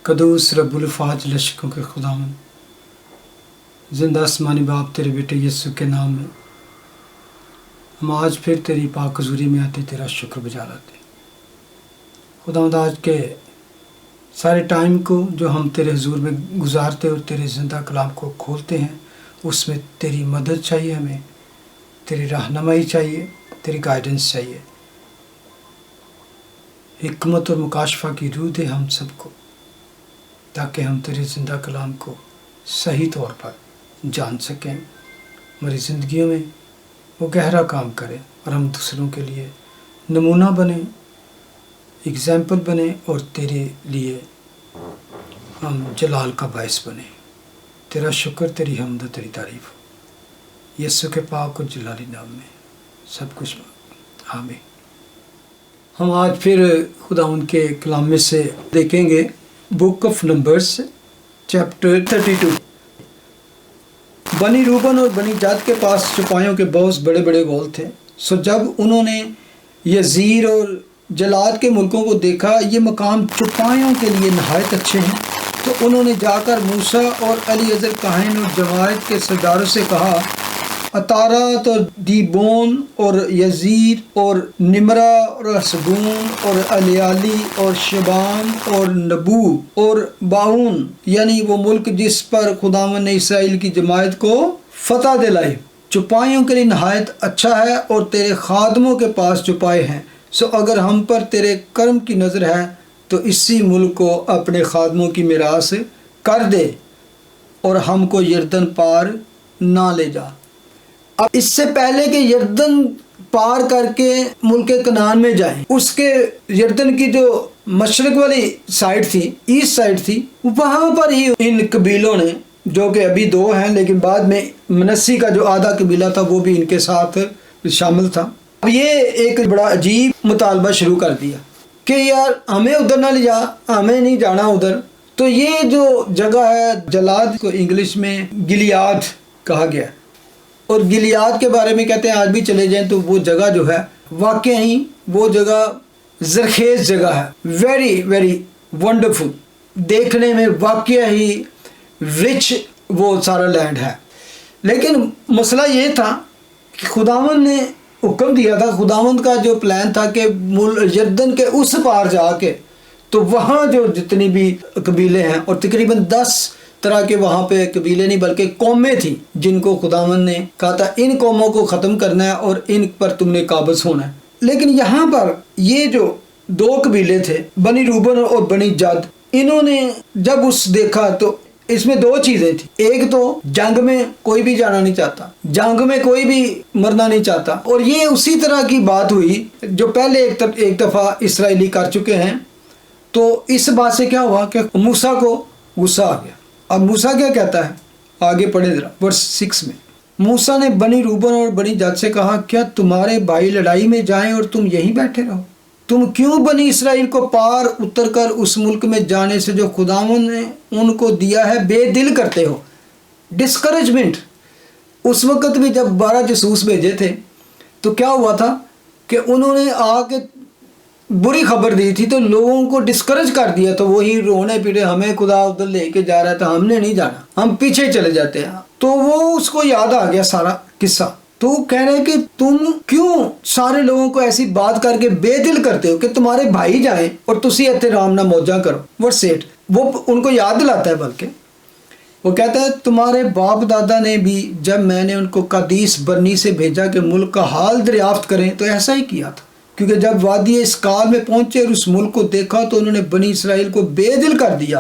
قدوس رب الفاظ لشکوں کے خداوند، زندہ آسمانی باپ تیرے بیٹے یسوع کے نام میں ہم آج پھر تیری پاک حضوری میں آتے تیرا شکر بجا لاتے ہیں۔ خداوند آج کے سارے ٹائم کو جو ہم تیرے حضور میں گزارتے اور تیرے زندہ کلام کو کھولتے ہیں، اس میں تیری مدد چاہیے، ہمیں تیری رہنمائی چاہیے، تیری گائیڈنس چاہیے۔ حکمت اور مکاشفہ کی روح دے ہم سب کو، تاکہ ہم تیرے زندہ کلام کو صحیح طور پر جان سکیں، ہماری زندگیوں میں وہ گہرا کام کرے اور ہم دوسروں کے لیے نمونہ بنیں، اگزامپل بنیں، اور تیرے لیے ہم جلال کا باعث بنیں۔ تیرا شکر، تیری حمد و تیری تعریف ہو، یسوع کے پاک اور جلالی نام میں سب کچھ آمین۔ ہم آج پھر خداوند کے کلام میں سے دیکھیں گے بک آف نمبرز چیپٹر 32۔ بنی روبن اور بنی جاد کے پاس چپائیوں کے بہت بڑے بڑے گول تھے، سو جب انہوں نے یزیر اور جلاد کے ملکوں کو دیکھا یہ مقام چپائیوں کے لیے نہایت اچھے ہیں، تو انہوں نے جا کر موسیٰ اور الیعزر کاہن اور جماعت کے سرداروں سے کہا، عطارات اور دیبون اور یزیر اور نمرہ اور حسبون اور الیالی اور شبان اور نبو اور باون، یعنی وہ ملک جس پر خداوند نے اسرائیل کی جماعت کو فتح دلائی، چپائیوں کے لیے نہایت اچھا ہے، اور تیرے خادموں کے پاس چپائے ہیں، سو اگر ہم پر تیرے کرم کی نظر ہے تو اسی ملک کو اپنے خادموں کی میراث کر دے اور ہم کو یردن پار نہ لے جا۔ اب اس سے پہلے کہ یردن پار کر کے ملک کنعان میں جائیں، اس کے یردن کی جو مشرق والی سائڈ تھی، ایسٹ سائڈ تھی، وہاں پر ہی ان قبیلوں نے، جو کہ ابھی 2 ہیں لیکن بعد میں منسی کا جو آدھا قبیلہ تھا وہ بھی ان کے ساتھ شامل تھا، اب یہ ایک بڑا عجیب مطالبہ شروع کر دیا کہ یار ہمیں ادھر نہ لے جا، ہمیں نہیں جانا ادھر۔ تو یہ جو جگہ ہے، جلاد کو انگلش میں گلیاد کہا گیا، اور گلیاد کے بارے میں کہتے ہیں آج بھی چلے جائیں تو وہ جگہ جو ہے واقعی وہ جگہ زرخیز جگہ ہے، ویری ویری ونڈرفل، دیکھنے میں واقعی ہی رچ وہ سارا لینڈ ہے۔ لیکن مسئلہ یہ تھا کہ خداوند نے حکم دیا تھا، خداوند کا جو پلان تھا کہ یردن کے اس پار جا کے تو وہاں جو جتنی بھی قبیلے ہیں، اور تقریباً 10 طرح کے وہاں پہ قبیلے نہیں بلکہ قومیں تھیں، جن کو خداوند نے کہا تھا ان قوموں کو ختم کرنا ہے اور ان پر تم نے قابض ہونا ہے۔ لیکن یہاں پر یہ جو 2 قبیلے تھے، بنی روبن اور بنی جاد، انہوں نے جب اس دیکھا تو اس میں 2 چیزیں تھیں، ایک تو جنگ میں کوئی بھی جانا نہیں چاہتا، جنگ میں کوئی بھی مرنا نہیں چاہتا، اور یہ اسی طرح کی بات ہوئی جو پہلے ایک دفعہ اسرائیلی کر چکے ہیں۔ تو اس بات سے کیا ہوا کہ موسیٰ کو غصہ آ گیا۔ اب موسیٰ کیا کہتا ہے، آگے پڑھیں ذرا ورس 6 میں۔ موسیٰ نے بنی روبن اور بنی جاد سے کہا، کیا تمہارے بھائی لڑائی میں جائیں اور تم یہیں بیٹھے رہو؟ تم کیوں بنی اسرائیل کو پار اتر کر اس ملک میں جانے سے جو خداوند نے ان کو دیا ہے بے دل کرتے ہو؟ ڈسکریجمنٹ۔ اس وقت بھی جب 12 جاسوس بھیجے تھے تو کیا ہوا تھا کہ انہوں نے آ کے بری خبر دی تھی تو لوگوں کو ڈسکریج کر دیا، تو وہی رونے پیٹے، ہمیں خدا ادھر لے کے جا رہا تھا، ہم نے نہیں جانا، ہم پیچھے چلے جاتے ہیں۔ تو وہ اس کو یاد آ گیا سارا قصہ، تو وہ کہہ رہے کہ تم کیوں سارے لوگوں کو ایسی بات کر کے بے دل کرتے ہو کہ تمہارے بھائی جائیں اور تسی احترام نہ موجہ کرو۔ ورس 8 وہ ان کو یاد دلاتا ہے، بلکہ وہ کہتا ہے تمہارے باپ دادا نے بھی جب میں نے ان کو قادیس برنی سے بھیجا کہ ملک کا حال دریافت کریں تو ایسا ہی کیا تھا، کیونکہ جب وادی اسکال میں پہنچے اور اس ملک کو دیکھا تو انہوں نے بنی اسرائیل کو بے دل کر دیا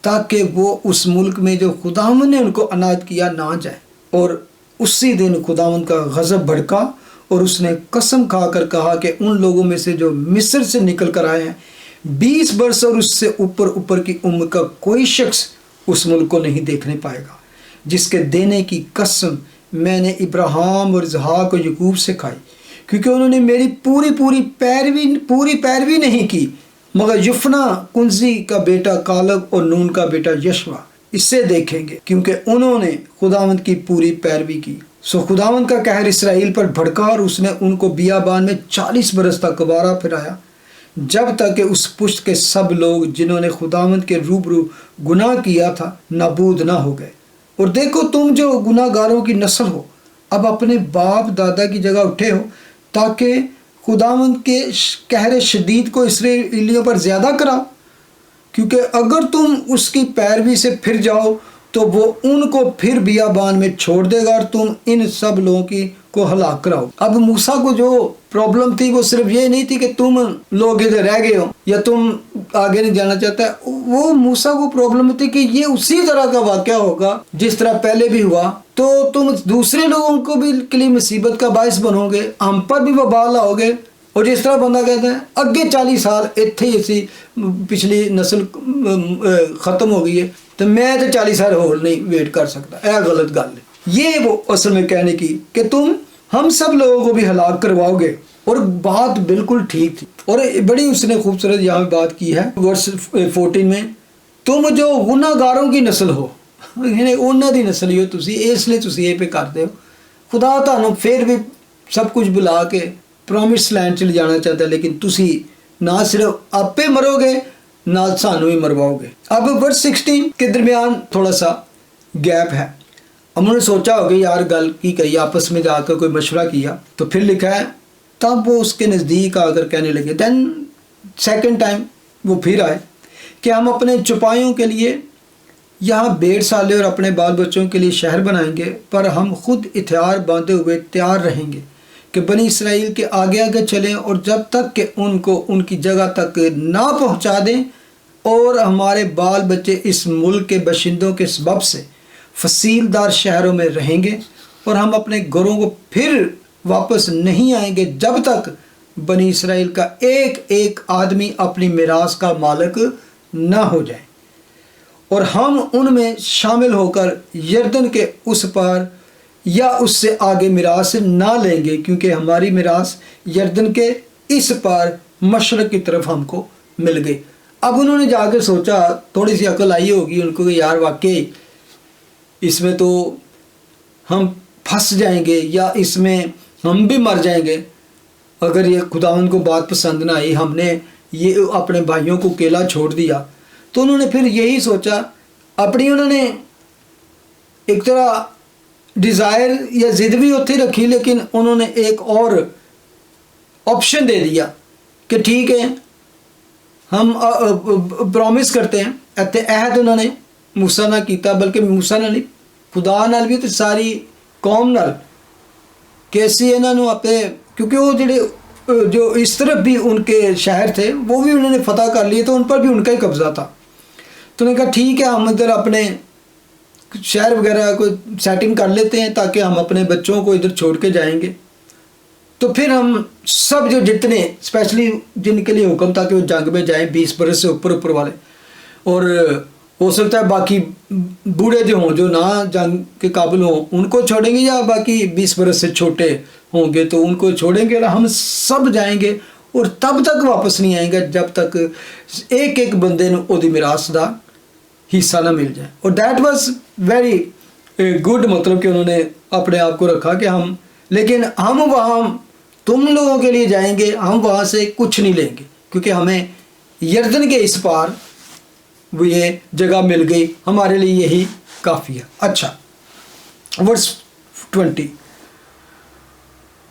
تاکہ وہ اس ملک میں جو خداوند نے ان کو عنایت کیا نہ جائے۔ اور اسی دن خداوند کا غضب بھڑکا اور اس نے قسم کھا کر کہا کہ ان لوگوں میں سے جو مصر سے نکل کر آئے ہیں 20 برس اور اس سے اوپر کی عمر کا کوئی شخص اس ملک کو نہیں دیکھنے پائے گا، جس کے دینے کی قسم میں نے ابراہیم اور اسحاق اور یعقوب سے کھائی، کیونکہ انہوں نے میری پوری پیروی نہیں کی، مگر یفنا کنزی کا بیٹا کالب اور نون کا بیٹا یشوا اسے دیکھیں گے، کیونکہ انہوں نے خداوند کی پوری پیروی کی۔ سو خداوند کا قہر اسرائیل پر بھڑکا اور اس نے ان کو بیابان میں 40 برس تک گوارا پھرایا، جب تک کہ اس پشت کے سب لوگ جنہوں نے خداوند کے روبرو گناہ کیا تھا نابود نہ ہو گئے۔ اور دیکھو تم جو گناہ گاروں کی نسل ہو اب اپنے باپ دادا کی جگہ اٹھے ہو تاکہ خداوند کے قہر شدید کو اسرائیلیوں پر زیادہ کراؤ، کیونکہ اگر تم اس کی پیروی سے پھر جاؤ تو وہ ان کو پھر بیابان میں چھوڑ دے گا اور تم ان سب لوگوں کی کو ہلاک کراؤ۔ اب موسیٰ کو جو پرابلم تھی وہ صرف یہ نہیں تھی کہ تم لوگ ادھر رہ گئے ہو یا تم آگے نہیں جانا چاہتا، وہ موسیٰ کو پرابلم تھی کہ یہ اسی طرح کا واقعہ ہوگا جس طرح پہلے بھی ہوا، تو تم دوسرے لوگوں کو بھی کے لیے مصیبت کا باعث بنو گے، ہم پر بھی وبال آؤ گے۔ اور جس طرح بندہ کہتا ہے اگے 40 سال اتنے ہی اسی پچھلی نسل ختم ہو گئی ہے تو میں تو 40 سال اور نہیں ویٹ کر سکتا، غلط گل ہے۔ یہ وہ اصل میں کہنے کی کہ تم ہم سب لوگوں کو بھی ہلاک کرواؤ گے، اور بات بالکل ٹھیک تھی۔ اور بڑی اس نے خوبصورت یہاں بات کی ہے ورس 14 میں، تم جو گناہ گاروں کی نسل ہو، یعنی انہاں دی نسل ہی ہو تسی، اس لیے تسی یہ پہ کرتے ہو۔ خدا تانوں پھر بھی سب کچھ بلا کے پرومس لینڈ چلے جانا چاہتا ہے، لیکن تسی نہ صرف آپ پہ مرو گے نہ سانوں ہی مرواؤ گے۔ اب ورس 16 کے درمیان تھوڑا سا گیپ ہے، انہوں نے سوچا ہوگا یار گل کی کہی، آپس میں جا کر کوئی مشورہ کیا، تو پھر لکھا ہے تب وہ اس کے نزدیک آ کر کہنے لگے، دین سیکنڈ ٹائم وہ پھر آئے کہ ہم اپنے چپائیوں کے لیے یہاں بھیڑ سالے اور اپنے بال بچوں کے لیے شہر بنائیں گے، پر ہم خود ہتھیار باندھے ہوئے تیار رہیں گے کہ بنی اسرائیل کے آگے آگے چلیں، اور جب تک کہ ان کو ان کی جگہ تک نہ پہنچا دیں، اور ہمارے بال بچے اس ملک کے باشندوں کے سبب سے فصیل دار شہروں میں رہیں گے، اور ہم اپنے گھروں کو پھر واپس نہیں آئیں گے جب تک بنی اسرائیل کا ایک ایک آدمی اپنی میراث کا مالک نہ ہو جائے، اور ہم ان میں شامل ہو کر یردن کے اس پار یا اس سے آگے میراث نہ لیں گے، کیونکہ ہماری میراث یردن کے اس پار مشرق کی طرف ہم کو مل گئی۔ اب انہوں نے جا کے سوچا، تھوڑی سی عقل آئی ہوگی ان کو کہ یار واقعی اس میں تو ہم پھنس جائیں گے یا اس میں ہم بھی مر جائیں گے اگر یہ خداوند کو بات پسند نہ آئی، ہم نے یہ اپنے بھائیوں کو اکیلا چھوڑ دیا۔ تو انہوں نے پھر یہی سوچا، اپنی انہوں نے ایک طرح ڈیزائر یا ضد بھی اتھے رکھی، لیکن انہوں نے ایک اور آپشن دے دیا کہ ٹھیک ہے ہم پرومس کرتے ہیں، عہد انہوں نے موسیٰ نہ کیتا بلکہ موسیٰ نہ نہیں خدا نال بھی تو ساری قوم نال کہ اسی انہوں نے اپنے، کیونکہ وہ جڑے جو اس طرف بھی ان کے شہر تھے وہ بھی انہوں نے فتح کر لیے، تو ان پر بھی ان کا ہی قبضہ تھا۔ تو انہوں نے کہا ٹھیک ہے ہم ادھر اپنے شہر وغیرہ کو سیٹنگ کر لیتے ہیں تاکہ ہم اپنے بچوں کو ادھر چھوڑ کے جائیں گے، تو پھر ہم سب جو جتنے اسپیشلی جن کے لیے حکم تھا کہ وہ جنگ میں جائیں 20 برس سے اوپر والے، اور ہو سکتا ہے باقی بوڑھے جو ہوں جو نہ جنگ کے قابل ہوں ان کو چھوڑیں گے، یا باقی 20 برس سے چھوٹے ہوں گے تو ان کو چھوڑیں گے، اور ہم سب جائیں گے اور تب تک واپس نہیں آئیں گے جب تک ایک ایک بندے نو وہ میراث دا حصہ نہ مل جائے۔ اور دیٹ واز ویری گڈ، مطلب کہ انہوں نے اپنے آپ کو رکھا کہ ہم، لیکن ہم وہاں تم لوگوں کے لیے جائیں گے، ہم وہاں سے کچھ نہیں لیں گے کیونکہ ہمیں یردن کے اس پار وہ یہ جگہ مل گئی، ہمارے لیے یہی کافی ہے۔ اچھا ورس 20،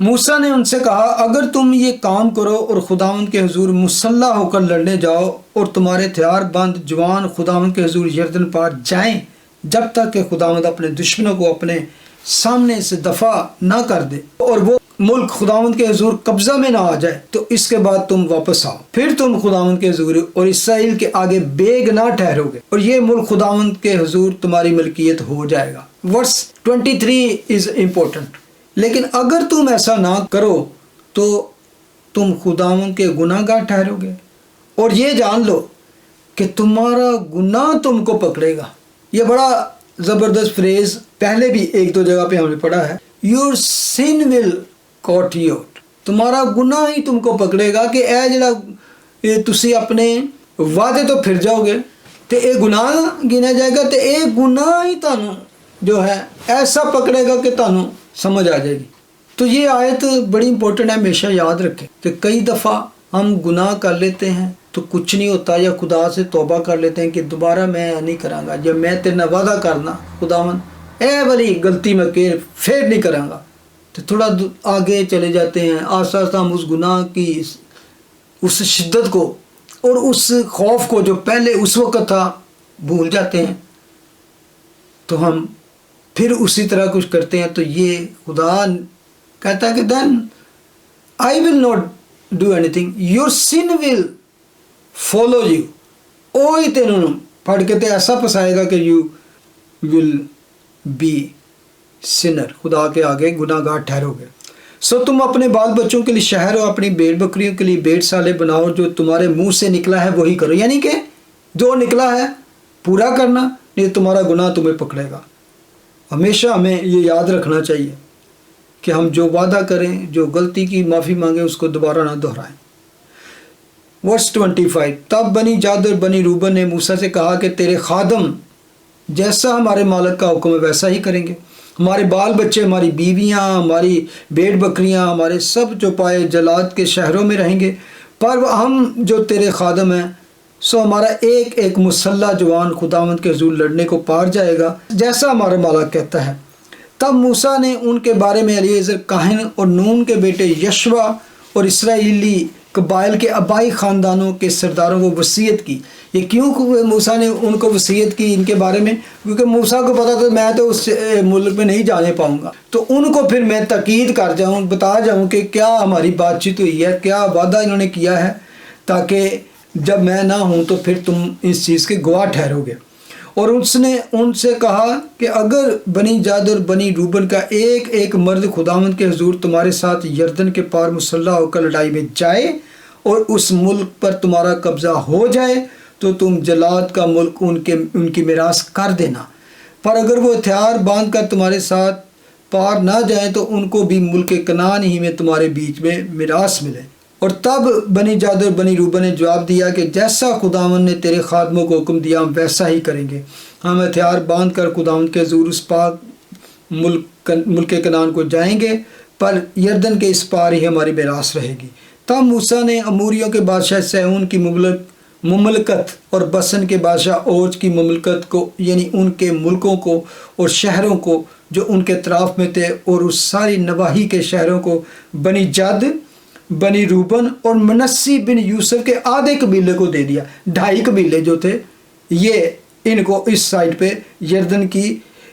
موسیٰ نے ان سے کہا اگر تم یہ کام کرو اور خداوند کے حضور مسلح ہو کر لڑنے جاؤ اور تمہارے ہتھیار بند جوان خداوند کے حضور یردن پار جائیں جب تک کہ خداوند اپنے دشمنوں کو اپنے سامنے سے دفع نہ کر دے اور وہ ملک خداوند کے حضور قبضہ میں نہ آ جائے، تو اس کے بعد تم واپس آؤ، پھر تم خداوند کے حضور اور اسرائیل کے آگے بے گناہ ٹھہرو گے، اور یہ ملک خداوند کے حضور تمہاری ملکیت ہو جائے گا۔ ورس 23 از امپورٹنٹ، لیکن اگر تم ایسا نہ کرو تو تم خداوند کے گناہ گار ٹھہرو گے، اور یہ جان لو کہ تمہارا گناہ تم کو پکڑے گا۔ یہ بڑا زبردست فریز پہلے بھی ایک دو جگہ پہ ہم نے پڑھا ہے، your sun will cut you out, تمہارا گناہ ہی تم کو پکڑے گا کہ اے جڑا تسی اپنے وعدے تو پھر جاؤ گے تو اے گناہ گنا جائے گا، تو اے گناہ ہی تانوں جو ہے ایسا پکڑے گا کہ تانوں سمجھ آ جائے گی۔ تو یہ آیت بڑی امپورٹنٹ ہے، ہمیشہ یاد رکھیں کہ کئی دفعہ ہم گناہ کر لیتے ہیں تو کچھ نہیں ہوتا، یا خدا سے توبہ کر لیتے ہیں کہ دوبارہ میں نہیں کراں گا، جب میں تیرے نال وعدہ کرنا خداون اے والی غلطی میں پھر نہیں کراں گا، تو تھوڑا آگے چلے جاتے ہیں، آہستہ آہستہ ہم اس گناہ کی اس شدت کو اور اس خوف کو جو پہلے اس وقت تھا بھول جاتے ہیں، تو ہم پھر اسی طرح کچھ کرتے ہیں۔ تو یہ خدا کہتا ہے کہ then I will not do anything, your sun will follow you, وہی تینوں پڑھ کے تے ایسا پسائے گا کہ یو ول بی سنر، خدا کے آگے گناہ گار ٹھہرو گے۔ سو تم اپنے بال بچوں کے لیے شہر اور اپنی بھیڑ بکریوں کے لیے بھیڑ سالے بناؤ، جو تمہارے منہ سے نکلا ہے وہی کرو، یعنی کہ جو نکلا ہے پورا کرنا، نہیں تمہارا گناہ تمہیں پکڑے گا۔ ہمیشہ ہمیں یہ یاد رکھنا چاہیے کہ ہم جو وعدہ کریں، جو غلطی کی معافی مانگیں، اس کو دوبارہ نہ دہرائیں۔ ورس 25، تب بنی جاد اور بنی روبن نے موسیٰ سے کہا کہ تیرے خادم جیسا ہمارے مالک کا حکم ہے ویسا ہی کریں گے، ہمارے بال بچے، ہماری بیویاں، ہماری بھیڑ بکریاں، ہمارے سب چوپائے جلاد کے شہروں میں رہیں گے، پر ہم جو تیرے خادم ہیں سو ہمارا ایک ایک مسلح جوان خداوند کے حضور لڑنے کو پار جائے گا، جیسا ہمارا مالک کہتا ہے۔ تب موسیٰ نے ان کے بارے میں الیعزر کاہن اور نون کے بیٹے یشوا اور اسرائیلی قبائل کے آبائی خاندانوں کے سرداروں کو وصیت کی۔ یہ کیوں موسیٰ نے ان کو وصیت کی ان کے بارے میں؟ کیونکہ موسیٰ کو پتا تھا میں تو اس ملک میں نہیں جانے پاؤں گا، تو ان کو پھر میں تاکید کر جاؤں، بتا جاؤں کہ کیا ہماری بات چیت ہوئی ہے، کیا وعدہ انہوں نے کیا ہے، تاکہ جب میں نہ ہوں تو پھر تم اس چیز کے گواہ ٹھہرو گے۔ اور اس نے ان سے کہا کہ اگر بنی جاد اور بنی روبن کا ایک ایک مرد خداوند کے حضور تمہارے ساتھ یردن کے پار مسلح ہو کر لڑائی میں جائے اور اس ملک پر تمہارا قبضہ ہو جائے تو تم جلاد کا ملک ان کی میراث کر دینا، پر اگر وہ ہتھیار باندھ کر تمہارے ساتھ پار نہ جائیں تو ان کو بھی ملک کنعان ہی میں تمہارے بیچ میں میراث ملے۔ اور تب بنی جاد اور بنی روبن نے جواب دیا کہ جیسا خداوند نے تیرے خادموں کو حکم دیا ہم ویسا ہی کریں گے، ہم ہتھیار باندھ کر خداوند کے حضور اس پاک ملک کنعان کو جائیں گے، پر یردن کے اس پار ہی ہماری میراث رہے گی۔ تب موسیٰ نے اموریوں کے بادشاہ سیہون کی مملکت اور بسن کے بادشاہ اوج کی مملکت کو، یعنی ان کے ملکوں کو اور شہروں کو جو ان کے اطراف میں تھے، اور اس ساری نواحی کے شہروں کو بنی جد، بنی روبن اور منسی بن یوسف کے آدھے قبیلے کو دے دیا۔ 2.5 قبیلے جو تھے یہ ان کو اس سائڈ پہ یردن کی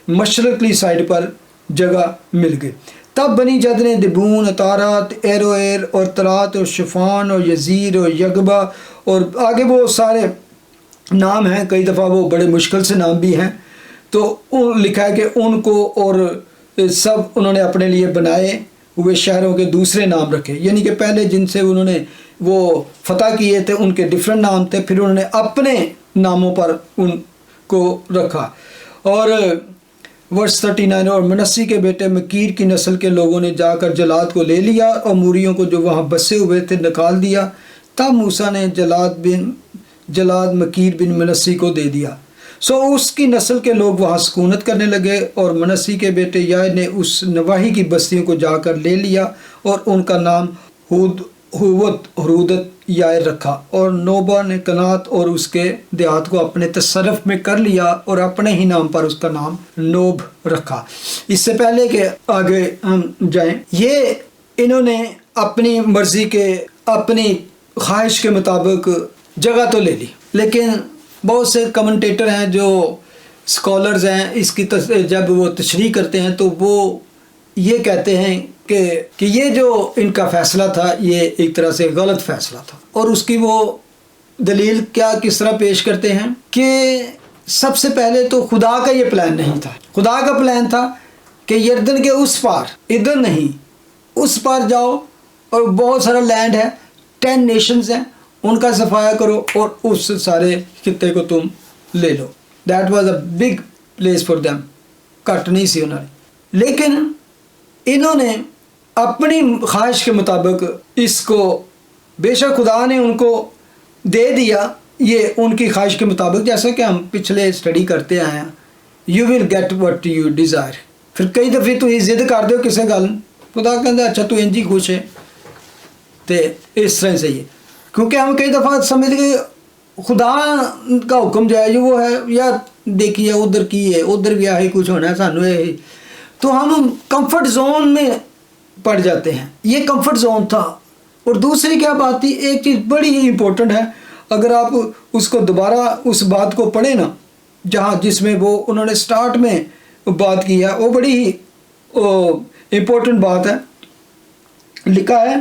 مشرقی سائڈ پر جگہ مل گئی۔ تب بنی جد نے دبون، اتارات، ایرویر اور ترات اور شفان اور یزیر اور یگبا، اور آگے وہ سارے نام ہیں، کئی دفعہ وہ بڑے مشکل سے نام بھی ہیں، تو لکھا ہے کہ ان کو اور سب انہوں نے اپنے لیے بنائے ہوئے شہروں کے دوسرے نام رکھے، یعنی کہ پہلے جن سے انہوں نے وہ فتح کیے تھے ان کے ڈیفرنٹ نام تھے، پھر انہوں نے اپنے ناموں پر ان کو رکھا۔ اور ورس 39، اور منسی کے بیٹے مکیر کی نسل کے لوگوں نے جا کر جلاد کو لے لیا اور موریوں کو جو وہاں بسے ہوئے تھے نکال دیا۔ تب موسیٰ نے جلاد مکیر بن منسی کو دے دیا، سو اس کی نسل کے لوگ وہاں سکونت کرنے لگے، اور منسی کے بیٹے یائر نے اس نواحی کی بستیوں کو جا کر لے لیا اور ان کا نام حرودت یائر رکھا، اور نوبا نے کنات اور اس کے دیہات کو اپنے تصرف میں کر لیا اور اپنے ہی نام پر اس کا نام نوب رکھا۔ اس سے پہلے کہ آگے ہم جائیں، یہ انہوں نے اپنی مرضی کے، اپنی خواہش کے مطابق جگہ تو لے لی، لیکن بہت سے کمنٹیٹر ہیں جو اسکالرز ہیں اس کی جب وہ تشریح کرتے ہیں تو وہ یہ کہتے ہیں کہ یہ جو ان کا فیصلہ تھا یہ ایک طرح سے غلط فیصلہ تھا، اور اس کی وہ دلیل کس طرح پیش کرتے ہیں کہ سب سے پہلے تو خدا کا یہ پلان نہیں تھا، خدا کا پلان تھا کہ یردن کے اس پار، ادھر نہیں اس پار جاؤ، اور بہت سارا لینڈ ہے، 10 نیشنز ہیں، ان کا صفایا کرو اور اس سارے خطے کو تم لے لو۔ That was a big place for them, کٹ نہیں سی انہوں نے، لیکن انہوں نے اپنی خواہش کے مطابق اس کو، بے شک خدا نے ان کو دے دیا یہ ان کی خواہش کے مطابق، جیسا کہ ہم پچھلے اسٹڈی کرتے آئے ہیں، you will get what you desire. پھر کئی دفعہ تو یہ ضد کر دو کسی گل، خدا کہتا اچھا تو انج ہی خوش ہے، تو اس طرح سے ہی کیونکہ ہم کئی دفعہ سمجھ گئے خدا کا حکم جو ہے جو وہ ہے یا دیکھیے ادھر کی ہے ادھر بھی آہی کچھ ہونا ہے سانو یہ، تو ہم کمفرٹ زون میں پڑ جاتے ہیں. یہ کمفرٹ زون تھا. اور دوسری کیا بات تھی، ایک چیز بڑی ہی امپورٹنٹ ہے، اگر آپ اس کو دوبارہ اس بات کو پڑھیں نا جس میں وہ انہوں نے سٹارٹ میں بات کی ہے، وہ بڑی ہی امپورٹنٹ بات ہے. لکھا ہے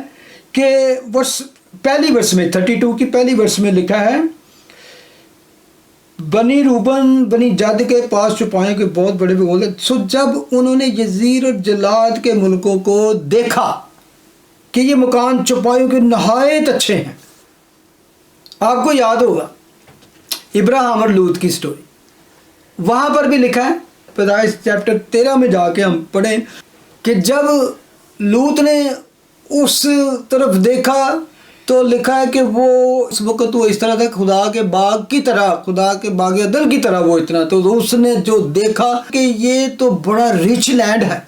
کہ پہلی ورس میں 32 کی پہلی ورس میں لکھا ہے، بنی روبن بنی جد کے پاس چوپایوں کے بہت بڑے بولے، سو جب انہوں نے یزیر اور جلاد کے ملکوں کو دیکھا کہ یہ مکان چوپایوں کے نہایت اچھے ہیں. آپ کو یاد ہوگا ابراہیم اور لوط کی سٹوری، وہاں پر بھی لکھا ہے پیدائش چیپٹر 13 میں جا کے ہم پڑھیں کہ جب لوط نے اس طرف دیکھا تو لکھا ہے کہ وہ اس وقت وہ اس طرح تھا خدا کے باغ کی طرح، خدا کے باغ عدن کی طرح وہ اتنا، تو اس نے جو دیکھا کہ یہ تو بڑا ریچ لینڈ ہے.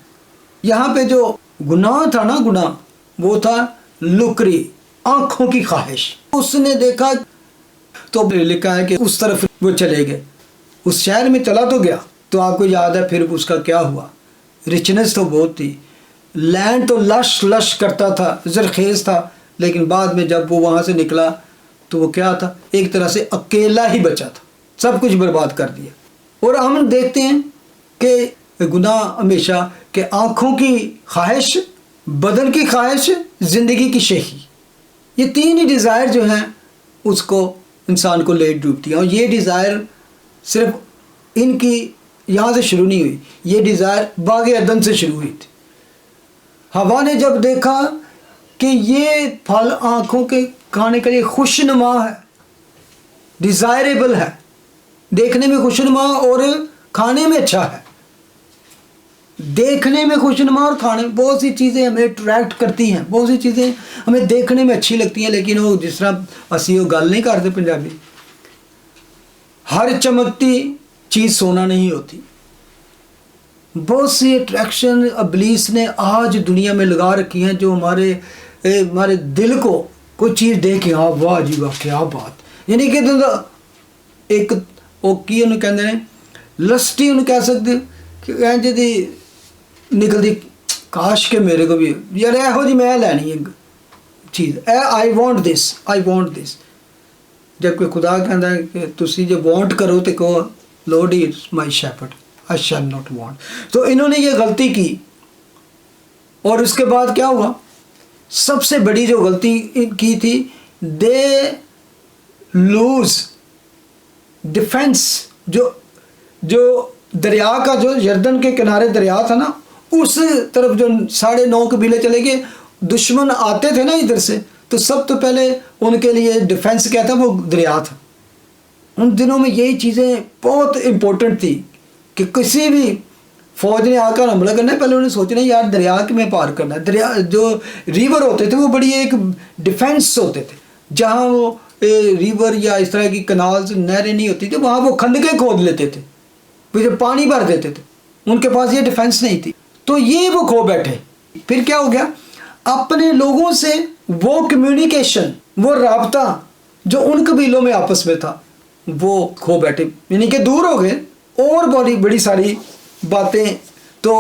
یہاں پہ جو گناہ تھا نا، گناہ وہ تھا لکری، آنکھوں کی خواہش. اس نے دیکھا تو لکھا ہے کہ اس طرف وہ چلے گئے، اس شہر میں چلا تو گیا. تو آپ کو یاد ہے پھر اس کا کیا ہوا، ریچنس تو بہت تھی، لینڈ تو لش لش کرتا تھا، زرخیز تھا، لیکن بعد میں جب وہ وہاں سے نکلا تو وہ کیا تھا، ایک طرح سے اکیلا ہی بچا تھا، سب کچھ برباد کر دیا. اور ہم دیکھتے ہیں کہ گناہ ہمیشہ کہ آنکھوں کی خواہش، بدن کی خواہش، زندگی کی شہی، یہ تین ہی ڈیزائر جو ہیں اس کو انسان کو لے ڈوبتی ہیں. اور یہ ڈیزائر صرف ان کی یہاں سے شروع نہیں ہوئی، یہ ڈیزائر باغ عدن سے شروع ہوئی تھی. ہوا نے جب دیکھا کہ یہ پھل آنکھوں کے کھانے کے لیے خوشنما ہے، ڈیزائریبل ہے، دیکھنے میں خوشنما اور کھانے میں اچھا ہے، دیکھنے میں خوشنما اور کھانے میں بہت سی چیزیں ہمیں اٹریکٹ کرتی ہیں، بہت سی چیزیں ہمیں دیکھنے میں اچھی لگتی ہیں، لیکن وہ جس طرح اسی وہ گل نہیں کرتے پنجابی، ہر چمکتی چیز سونا نہیں ہوتی. بہت سی اٹریکشن ابلیس نے آج دنیا میں لگا رکھی ہیں جو ہمارے دل کو کوئی چیز دیکھ کے واہ جی واہ کیا بات، یعنی کہ ایک وہ کی انہوں کہتے ہیں لسٹی انہوں کہہ سکتے کہ جی نکلتی کاش کے میرے کو بھی یار یہو جی میں لینی ہے چیز، آئی وانٹ دس. جب کہ خدا کہتا ہے کہ تسی جو وانٹ کرو تو کہو lord is my Shepard I shall not want. تو انہوں نے یہ غلطی کی اور اس کے بعد کیا ہوا، سب سے بڑی جو غلطی کی تھی، دے لوز ڈیفینس. جو دریا کا جو یردن کے کنارے دریا تھا نا، اس طرف جو 9.5 قبیلے چلے گئے، دشمن آتے تھے نا ادھر سے، تو سب تو پہلے ان کے لیے ڈیفینس کیا تھا، وہ دریا تھا. ان دنوں میں یہی چیزیں بہت امپورٹنٹ تھی کہ کسی بھی فوج نے آ کر حملہ کرنا ہے، پہلے انہیں سوچنا ہے یار دریا کے میں پار کرنا ہے. دریا جو ریور ہوتے تھے وہ بڑی ایک ڈیفینس ہوتے تھے، جہاں وہ ریور یا اس طرح کی کنالز نہریں نہیں ہوتی تھی، وہاں وہ کھندقیں کھود لیتے تھے، پھر پانی بھر دیتے تھے. ان کے پاس یہ ڈیفینس نہیں تھی، تو یہ وہ کھو بیٹھے. پھر کیا ہو گیا، اپنے لوگوں سے وہ کمیونیکیشن، وہ رابطہ جو ان قبیلوں میں آپس میں تھا وہ کھو بیٹھے، یعنی کہ دور ہو گئے. اور بڑی ساری باتیں. تو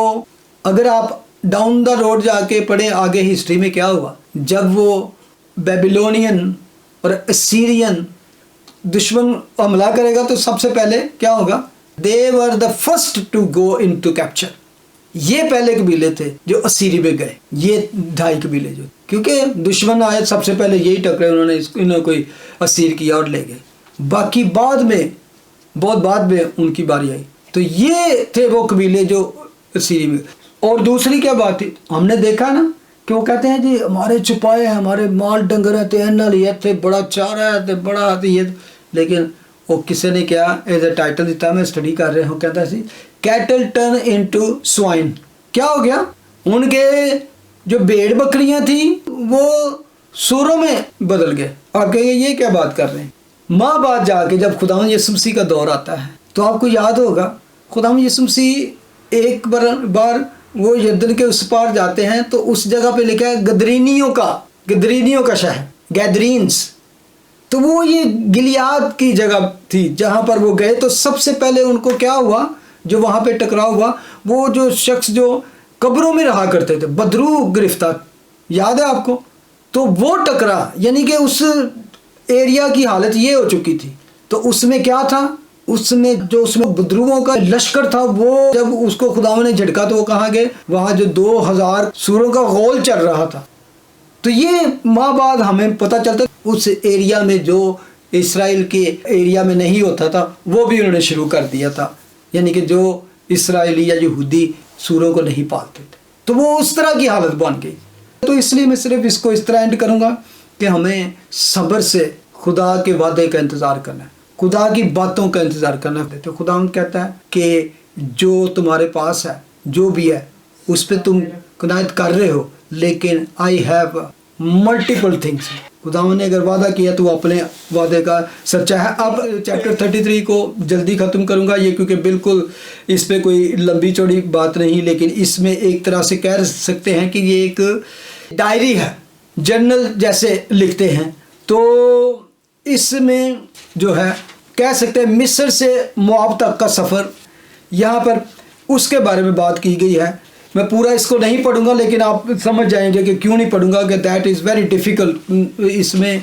اگر آپ ڈاؤن دا روڈ جا کے پڑھیں آگے ہسٹری میں کیا ہوا، جب وہ بیبیلونین اور اسیرین دشمن حملہ کرے گا تو سب سے پہلے کیا ہوگا، they were the first to go into capture. یہ پہلے قبیلے تھے جو اسیری میں گئے، یہ 2.5 قبیلے جو، کیونکہ دشمن آئے سب سے پہلے یہی ٹکرے، انہوں نے کوئی اسیر کیا اور لے گئے، باقی بعد میں بہت بعد میں ان کی باری آئی. تو یہ تھے وہ قبیلے جو اسیری میں. اور دوسری کیا بات تھی، ہم نے دیکھا نا کہ وہ کہتے ہیں جی ہمارے چھپائے ہیں، ہمارے مال ڈنگر ہیں، تھے بڑا چارہ ہے، بڑا یہ، لیکن وہ کسی نے کیا ایز اے ٹائٹل دیتا، میں اسٹڈی کر رہا ہوں، کہتا سی کیٹل ٹرن انٹو سوائن. کیا ہو گیا، ان کے جو بھیڑ بکریاں تھیں وہ سوروں میں بدل گئے. آپ کہیں گے یہ کیا بات کر رہے ہیں، ماں بعد جا کے جب خداوند یسوع مسیح کا دور آتا ہے تو آپ کو یاد ہوگا خداوند یسوع مسیح ایک بار وہ یردن کے اس پار جاتے ہیں تو اس جگہ پہ لکھا ہے گدرینیوں کا شہر، گیدرینز. تو وہ یہ گلیاد کی جگہ تھی جہاں پر وہ گئے. تو سب سے پہلے ان کو کیا ہوا جو وہاں پہ ٹکراؤ ہوا, وہ جو شخص جو قبروں میں رہا کرتے تھے, بدرو گرفتار, یاد ہے آپ کو, تو وہ ٹکرا. یعنی کہ اس ایریا کی حالت یہ ہو چکی تھی. تو اس میں کیا تھا, اس میں بدروؤں کا لشکر تھا, وہ جب اس کو خدا نے جھٹکا تو وہ کہاں گئے, وہاں جو 2000 سوروں کا غول چل رہا تھا. تو یہ ماہ بعد ہمیں پتہ چلتا اس ایریا میں جو اسرائیل کے ایریا میں نہیں ہوتا تھا وہ بھی انہوں نے شروع کر دیا تھا. یعنی کہ جو اسرائیلی یا یہودی سوروں کو نہیں پالتے تھے, تو وہ اس طرح کی حالت بن گئی. تو اس لیے میں صرف اس کو اس طرح اینڈ کروں گا کہ ہمیں صبر سے خدا کے وعدے کا انتظار کرنا ہے, خدا کی باتوں کا انتظار کرنا ہے. تو خدا کہتا ہے کہ جو تمہارے پاس ہے جو بھی ہے اس پہ تم قناعت کر رہے ہو, لیکن آئی ہیو ملٹیپل تھنگس. خدا نے اگر وعدہ کیا تو وہ اپنے وعدے کا سچا ہے. اب چیپٹر 33 کو جلدی ختم کروں گا یہ, کیونکہ بالکل اس پہ کوئی لمبی چوڑی بات نہیں, لیکن اس میں ایک طرح سے کہہ سکتے ہیں کہ یہ ایک ڈائری ہے, جرنل جیسے لکھتے ہیں. تو اس میں جو ہے کہہ سکتے ہیں مصر سے مواب تک کا سفر, یہاں پر اس کے بارے میں بات کی گئی ہے. میں پورا اس کو نہیں پڑھوں گا, لیکن آپ سمجھ جائیں گے کہ کیوں نہیں پڑھوں گا, کہ دیٹ از ویری ڈیفیکلٹ. اس میں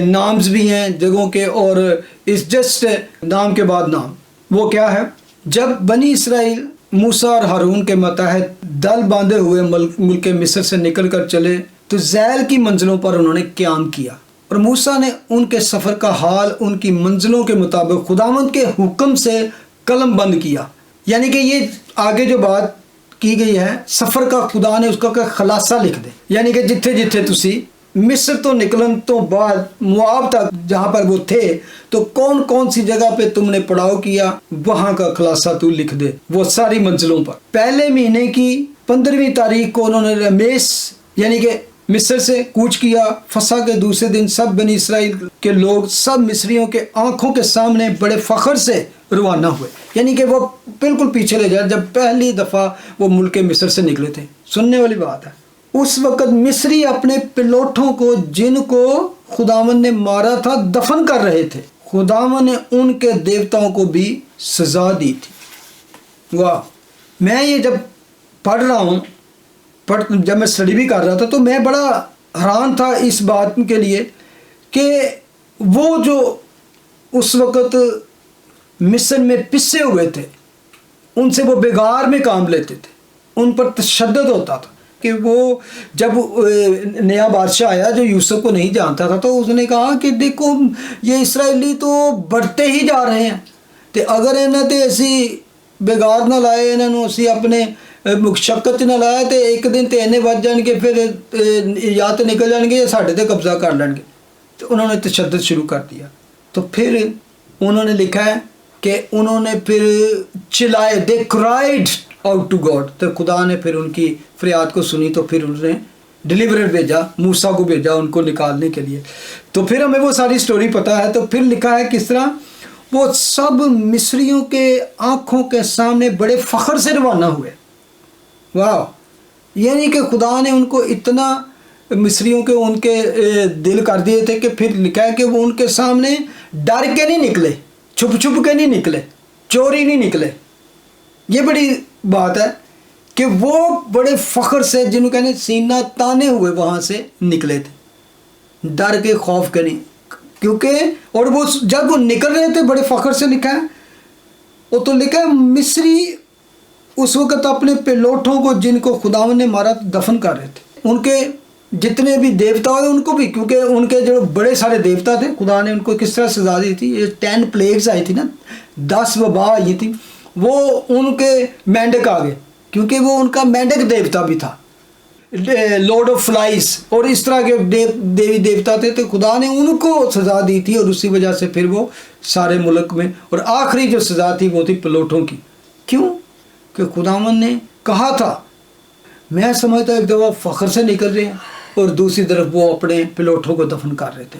نامز بھی ہیں جگہوں کے, اور اس جسٹ نام کے بعد نام. وہ کیا ہے, جب بنی اسرائیل موسیٰ اور ہارون کے متحد دل باندھے ہوئے ملک مصر سے نکل کر چلے تو ذیل کی منزلوں پر انہوں نے قیام کیا, اور موسیٰ نے ان کے سفر کا حال ان کی منزلوں کے مطابق خداوند کے حکم سے قلم بند کیا. یعنی کہ یہ آگے جو بات کی گئی ہے سفر کا, خدا نے اس کا خلاصہ لکھ دے. یعنی کہ جتھے جتھے تسی مصر تو نکلن تو بعد مواب تک جہاں پر وہ تھے, تو کون کون سی جگہ پہ تم نے پڑاؤ کیا, وہاں کا خلاصہ تو لکھ دے وہ ساری منزلوں پر. پہلے مہینے کی 15ویں تاریخ کو انہوں نے رمیس یعنی کہ مصر سے کوچ کیا. فسح کے دوسرے دن سب بنی اسرائیل کے لوگ سب مصریوں کے آنکھوں کے سامنے بڑے فخر سے روانہ ہوئے. یعنی کہ وہ بالکل پیچھے لے جائے جب پہلی دفعہ وہ ملک مصر سے نکلے تھے. سننے والی بات ہے, اس وقت مصری اپنے پلوٹھوں کو جن کو خداوند نے مارا تھا دفن کر رہے تھے. خداوند نے ان کے دیوتاؤں کو بھی سزا دی تھی. واہ, میں یہ جب پڑھ رہا ہوں, جب میں اسٹڈی بھی کر رہا تھا تو میں بڑا حیران تھا اس بات کے لیے کہ وہ جو اس وقت مصر میں پسے ہوئے تھے ان سے وہ بیگار میں کام لیتے تھے, ان پر تشدد ہوتا تھا. کہ وہ جب نیا بادشاہ آیا جو یوسف کو نہیں جانتا تھا تو اس نے کہا کہ دیکھو یہ اسرائیلی تو بڑھتے ہی جا رہے ہیں, تو اگر انہیں تو اسی بیگار نہ لائے, انہوں اسی اپنے مشقت نہ لایا تو ایک دن تو انہیں بچ جان گے, پھر یا تو نکل جان گے یا ساڑھے تے قبضہ کر لیں گے. تو انہوں نے تشدد شروع کر دیا. تو پھر انہوں نے لکھا ہے کہ انہوں نے پھر چلائے, دے کرائڈ آؤٹ ٹو گاڈ. تو خدا نے پھر ان کی فریاد کو سنی, تو پھر انہوں نے ڈیلیورر بھیجا, موسیٰ کو بھیجا ان کو نکالنے کے لیے. تو پھر ہمیں وہ ساری سٹوری پتہ ہے. تو پھر لکھا ہے کس طرح وہ سب مصریوں کے آنکھوں کے سامنے بڑے فخر سے روانہ ہوئے. واہ, یعنی کہ خدا نے ان کو اتنا مصریوں کے ان کے دل کر دیے تھے کہ پھر لکھا ہے کہ وہ ان کے سامنے ڈر کے نہیں نکلے, چھپ چھپ کے نہیں نکلے, چوری نہیں نکلے. یہ بڑی بات ہے کہ وہ بڑے فخر سے, جنہوں کہنے سینہ تانے ہوئے وہاں سے نکلے تھے, ڈر کے خوف کے نہیں. کیونکہ اور وہ جب وہ نکل رہے تھے بڑے فخر سے, لکھا ہے وہ تو لکھا ہے مصری اس وقت اپنے پلوٹھوں کو جن کو خداوند نے مارا دفن کر رہے تھے. ان کے جتنے بھی دیوتا ہوئے ان کو بھی, کیونکہ ان کے جو بڑے سارے دیوتا تھے خدا نے ان کو کس طرح سزا دی تھی. یہ 10 پلیگز آئی تھی نا, 10 وبا آئی تھی, وہ ان کے مینڈک آ گئے کیونکہ وہ ان کا مینڈک دیوتا بھی تھا, لارڈ آف فلائز اور اس طرح کے دیوی دیوتا تھے. تو خدا نے ان کو سزا دی تھی اور اسی وجہ سے پھر وہ سارے ملک میں, اور آخری جو سزا تھی وہ تھی پلوٹوں کی. کیوں کہ خداوند نے کہا تھا. میں سمجھتا ایک دفعہ فخر سے نکل رہے ہیں اور دوسری طرف وہ اپنے پلوٹوں کو دفن کر رہے تھے.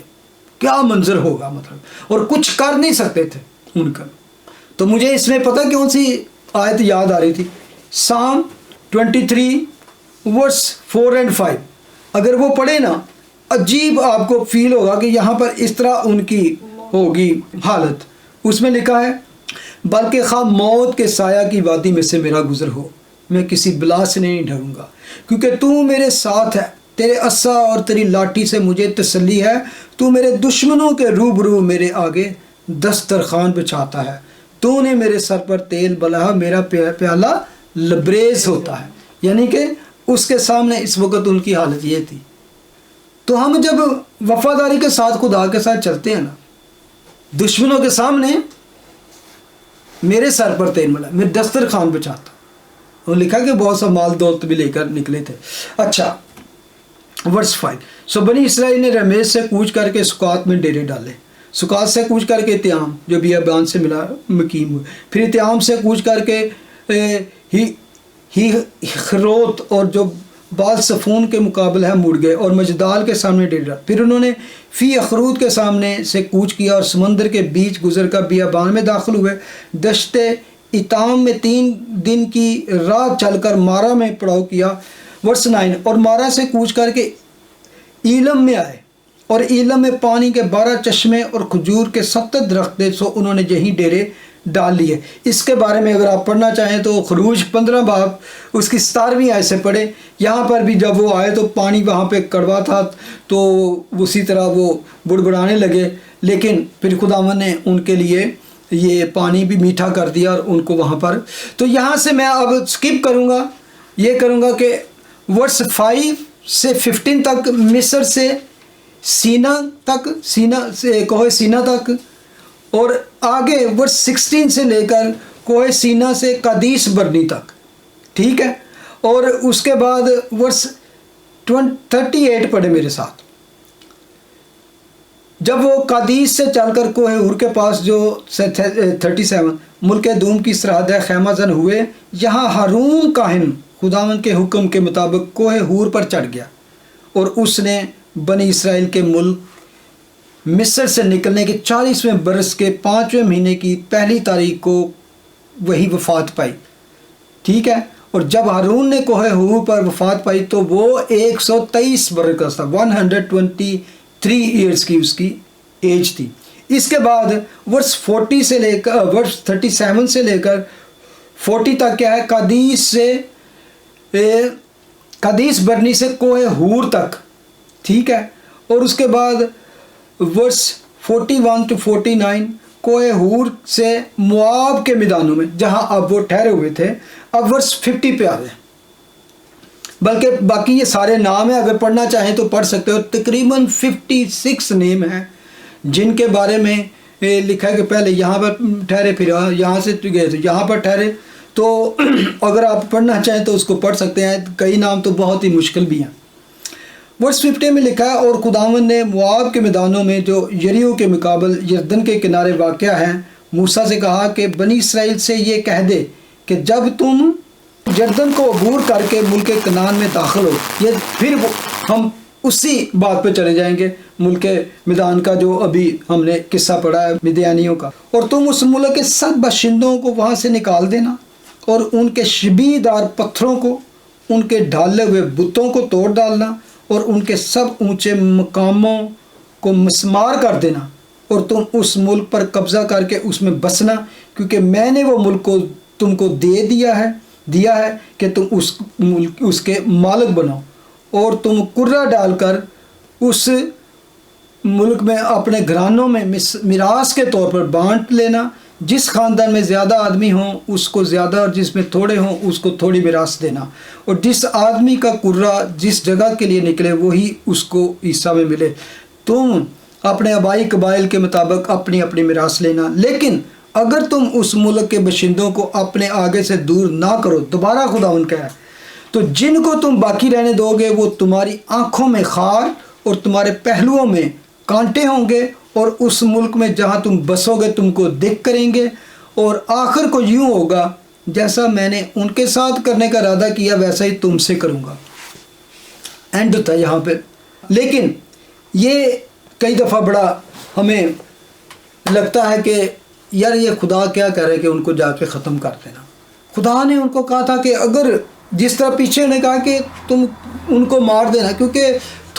کیا منظر ہوگا مطلب, اور کچھ کر نہیں سکتے تھے ان کا. تو مجھے اس میں پتہ کون سی آیت یاد آ رہی تھی, Psalm 23 verse 4 and 5. اگر وہ پڑھے نا عجیب آپ کو فیل ہوگا کہ یہاں پر اس طرح ان کی ہوگی حالت. اس میں لکھا ہے بلکہ خواہ موت کے سایہ کی وادی میں سے میرا گزر ہو میں کسی بلا سے نہیں ڈروں گا کیونکہ تو میرے ساتھ ہے. تیرے عصا اور تیری لاٹھی سے مجھے تسلی ہے. تو میرے دشمنوں کے روبرو میرے آگے دسترخوان بچھاتا ہے. تو نے میرے سر پر تیل بلایا میرا پیالہ لبریز ہوتا ہے. یعنی کہ اس کے سامنے اس وقت ان کی حالت یہ تھی. تو ہم جب وفاداری کے ساتھ خدا کے ساتھ چلتے ہیں نا, دشمنوں کے سامنے میرے سر پر تیل ملا میں دسترخوان بچھاتا. وہ لکھا کہ بہت سا مال دولت بھی لے کر نکلے تھے. اچھا ورس 5. سو بنی اسرائیل نے رمیز سے کوچ کر کے سکات میں ڈیرے ڈالے. سکات سے کوچ کر کے اتیام جو بیابان سے ملا مقیم ہوئے. پھر اتیام سے کوچ کر کے ہی خروت اور جو بال صفون کے مقابل ہے مڑ گئے اور مجدال کے سامنے ڈیرے ڈالے. پھر انہوں نے فی اخروت کے سامنے سے کوچ کیا اور سمندر کے بیچ گزر کر بیابان میں داخل ہوئے. دشت اتام میں 3 دن کی راہ چل کر مارا میں پڑاؤ کیا. ورس 9. اور مارا سے کوچ کر کے ایلم میں آئے اور ایلم میں پانی کے 12 چشمے اور کھجور کے 70 درخت تھے. سو انہوں نے یہیں ڈیرے ڈال لیے. اس کے بارے میں اگر آپ پڑھنا چاہیں تو خروج 15 باب اس کی 17ویں آیت سے پڑھے. یہاں پر بھی جب وہ آئے تو پانی وہاں پہ کڑوا تھا تو اسی طرح وہ بڑبڑانے لگے, لیکن پھر خداوند نے ان کے لیے یہ پانی بھی میٹھا کر دیا اور ان کو وہاں پر. تو یہاں سے میں اب سکپ کروں گا, یہ کروں گا کہ ورس 5 سے 15 تک مصر سے سینا تک, سینا سے کوہ سینا تک, اور آگے ورس 16 سے لے کر کوہ سینا سے قادیس برنی تک. ٹھیک ہے, اور اس کے بعد ورس 38 پڑھے میرے ساتھ. جب وہ قادیس سے چل کر کوہ ہور کے پاس جو 37 ملک دوم کی سرحد ہے خیمہ زن ہوئے, یہاں ہارون کاہن خداوند کے حکم کے مطابق کوہ ہور پر چڑھ گیا اور اس نے بنی اسرائیل کے ملک مصر سے نکلنے کے 40ویں برس کے 5ویں مہینے کی 1 تاریخ کو وہی وفات پائی. ٹھیک ہے, اور جب ہارون نے کوہ ہور پر وفات پائی تو وہ 123 برس کا تھا. 123 ایئرس کی اس کی ایج تھی. اس کے بعد ورس 40 سے لے کر ورس 37 سے لے کر 40 تک کیا ہے, قادیس برنی سے کوہ ہور تک. ٹھیک ہے, اور اس کے بعد ورس 41 to 49 کوہ ہور سے مواب کے میدانوں میں جہاں اب وہ ٹھہرے ہوئے تھے. اب ورس 50 پہ آ رہے ہیں, بلکہ باقی یہ سارے نام ہیں, اگر پڑھنا چاہیں تو پڑھ سکتے ہو. تقریباً 56 نیم ہیں جن کے بارے میں لکھا ہے کہ پہلے یہاں پر ٹھہرے, پھر یہاں سے گئے تو یہاں پر ٹھہرے. تو اگر آپ پڑھنا چاہیں تو اس کو پڑھ سکتے ہیں. کئی نام تو بہت ہی مشکل بھی ہیں. ورس 50 میں لکھا ہے اور خداوند نے مواب کے میدانوں میں جو یریو کے مقابل یردن کے کنارے واقع ہیں موسیٰ سے کہا کہ بنی اسرائیل سے یہ کہہ دے کہ جب تم یردن کو عبور کر کے ملک کنعان میں داخل ہو. یہ پھر ہم اسی بات پہ چلے جائیں گے ملک میدان کا جو ابھی ہم نے قصہ پڑھا ہے مدیانیوں کا. اور تم اس ملک کے سب باشندوں کو وہاں سے نکال دینا اور ان کے شبیہ دار پتھروں کو, ان کے ڈھالے ہوئے بتوں کو توڑ ڈالنا اور ان کے سب اونچے مقاموں کو مسمار کر دینا, اور تم اس ملک پر قبضہ کر کے اس میں بسنا, کیونکہ میں نے وہ ملک کو تم کو دیا ہے کہ تم اس کے مالک بنو. اور تم کرہ ڈال کر اس ملک میں اپنے گھرانوں میں میراث کے طور پر بانٹ لینا. جس خاندان میں زیادہ آدمی ہوں اس کو زیادہ اور جس میں تھوڑے ہوں اس کو تھوڑی میراث دینا. اور جس آدمی کا کرہ جس جگہ کے لیے نکلے وہی اس کو حصہ میں ملے. تم اپنے آبائی قبائل کے مطابق اپنی اپنی میراث لینا. لیکن اگر تم اس ملک کے باشندوں کو اپنے آگے سے دور نہ کرو, دوبارہ خداوند کہا ہے, تو جن کو تم باقی رہنے دو گے وہ تمہاری آنکھوں میں خار اور تمہارے پہلوؤں میں کانٹے ہوں گے, اور اس ملک میں جہاں تم بسو گے تم کو دیکھ کریں گے. اور آخر کو یوں ہوگا جیسا میں نے ان کے ساتھ کرنے کا ارادہ کیا ویسا ہی تم سے کروں گا. اینڈ ہوتا ہے یہاں پہ. لیکن یہ کئی دفعہ بڑا ہمیں لگتا ہے کہ یار یہ خدا کیا کہہ رہے کہ ان کو جا کے ختم کر دینا. خدا نے ان کو کہا تھا کہ اگر جس طرح پیچھے نے کہا کہ تم ان کو مار دینا, کیونکہ